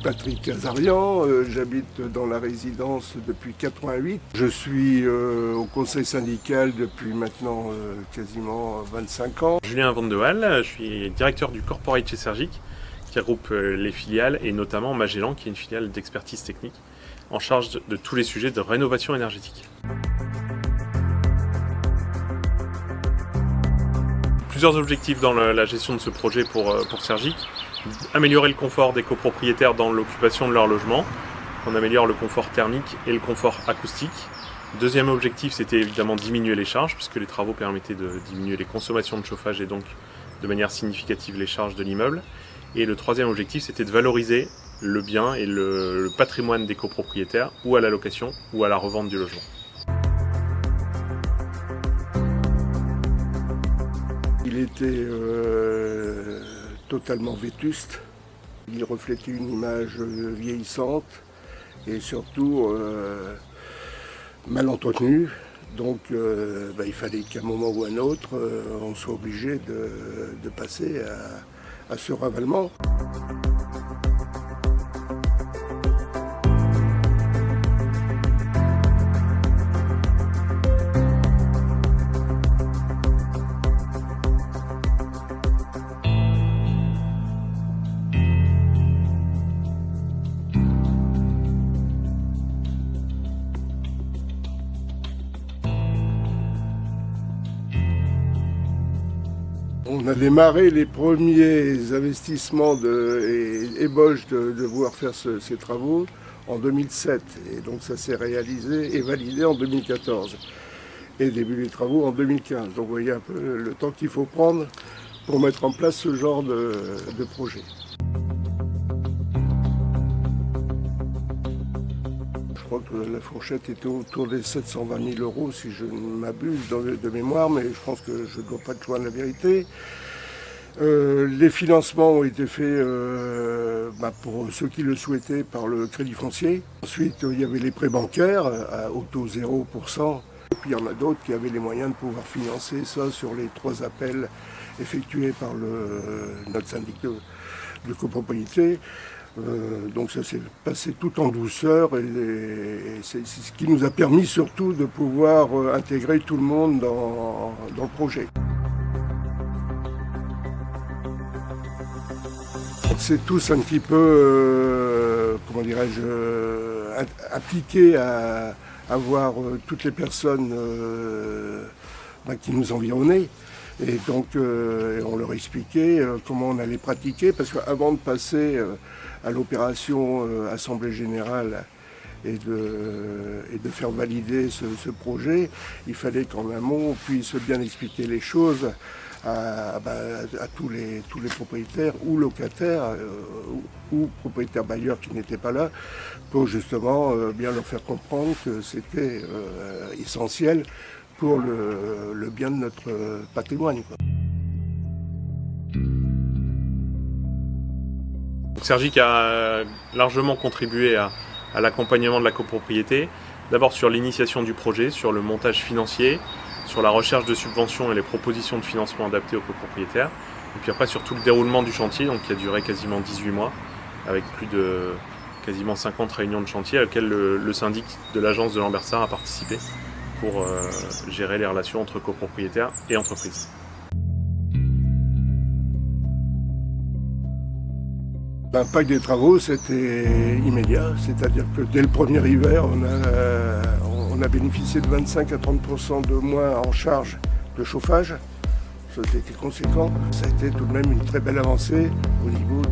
Patrick Azarian, j'habite dans la résidence depuis 88. Je suis au conseil syndical depuis maintenant quasiment 25 ans. Julien Van de Waal, je suis directeur du corporate chez Sergic, qui regroupe les filiales et notamment Magellan, qui est une filiale d'expertise technique en charge de tous les sujets de rénovation énergétique. Plusieurs objectifs dans la gestion de ce projet pour Sergic. Améliorer le confort des copropriétaires dans l'occupation de leur logement. On améliore le confort thermique et le confort acoustique. Deuxième objectif, c'était évidemment diminuer les charges, puisque les travaux permettaient de diminuer les consommations de chauffage et donc de manière significative les charges de l'immeuble. Et le troisième objectif, c'était de valoriser le bien et le patrimoine des copropriétaires, ou à la location, ou à la revente du logement. Il était totalement vétuste, il reflétait une image vieillissante et surtout mal entretenue. Donc il fallait qu'à un moment ou à un autre, on soit obligé de passer à ce ravalement. On a démarré les premiers investissements et ébauches de vouloir faire ces travaux en 2007. Et donc ça s'est réalisé et validé en 2014. Et début des travaux en 2015. Donc vous voyez un peu le temps qu'il faut prendre pour mettre en place ce genre de projet. Je crois que la fourchette était autour des 720 000 € si je ne m'abuse de mémoire, mais je pense que je ne dois pas être loin de la vérité. Les financements ont été faits pour ceux qui le souhaitaient par le crédit foncier. Ensuite, il y avait les prêts bancaires à au taux 0%. Et puis il y en a d'autres qui avaient les moyens de pouvoir financer ça sur les 3 appels effectués par notre syndic de copropriété. Donc ça s'est passé tout en douceur et c'est ce qui nous a permis surtout de pouvoir intégrer tout le monde dans le projet. C'est tous un petit peu, impliqués à voir toutes les personnes qui nous environnaient. Et donc on leur expliquait comment on allait pratiquer, parce qu'avant de passer à l'opération Assemblée Générale et de faire valider ce projet, il fallait qu'en amont on puisse bien expliquer les choses à tous les propriétaires ou locataires ou propriétaires bailleurs qui n'étaient pas là, pour justement bien leur faire comprendre que c'était essentiel pour le bien de notre patrimoine. Sergic a largement contribué à l'accompagnement de la copropriété, d'abord sur l'initiation du projet, sur le montage financier, sur la recherche de subventions et les propositions de financement adaptées aux copropriétaires, et puis après sur tout le déroulement du chantier, donc qui a duré quasiment 18 mois, avec plus de quasiment 50 réunions de chantier, à laquelle le syndic de l'agence de Lambersart a participé pour gérer les relations entre copropriétaires et entreprises. L'impact des travaux, c'était immédiat, c'est-à-dire que dès le premier hiver, on a bénéficié de 25 à 30% de moins en charge de chauffage. Ça a été conséquent. Ça a été tout de même une très belle avancée au niveau